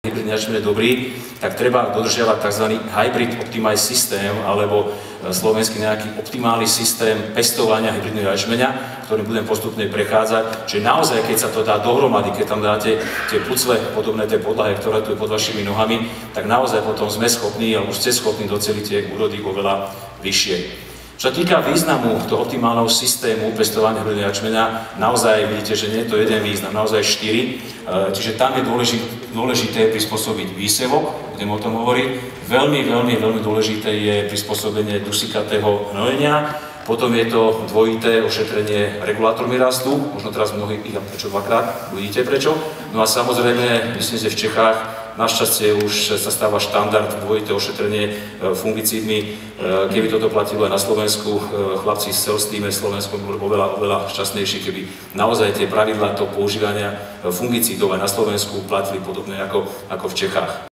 hybridný jačmeň je dobrý, tak treba dodržiavať tzv. Hybrid Optimized systém, alebo slovenský nejaký optimálny systém pestovania hybridného jačmeňa, ktorým budem postupne prechádzať. Čiže naozaj, keď sa to dá dohromady, keď tam dáte tie pucle podobné tej podlahe, ktorá tu je pod vašimi nohami, tak naozaj potom sme schopní, alebo už ste schopní doceliť tie úrody oveľa vyššie. Čo sa týka významu toho optimálneho systému pestovania hybridného jačmeňa, naozaj vidíte, že nie je to jeden význam, naozaj 4. Čiže tam je dôležité prispôsobiť výsevok, budem o tom hovoriť. Veľmi dôležité je prispôsobenie dusikatého hnojenia. Potom je to dvojité ošetrenie regulátormi rastu, možno teraz mnohí ich prečo dvakrát, uvidíte prečo. No a samozrejme, myslím, že v Čechách našťastie už sa stáva štandard dvojité ošetrenie fungicídmi. Keby toto platilo aj na Slovensku, chlapci z Celstíme Slovensku boli oveľa šťastnejší, keby naozaj tie pravidlá toho používania fungicídov aj na Slovensku platili podobne ako v Čechách.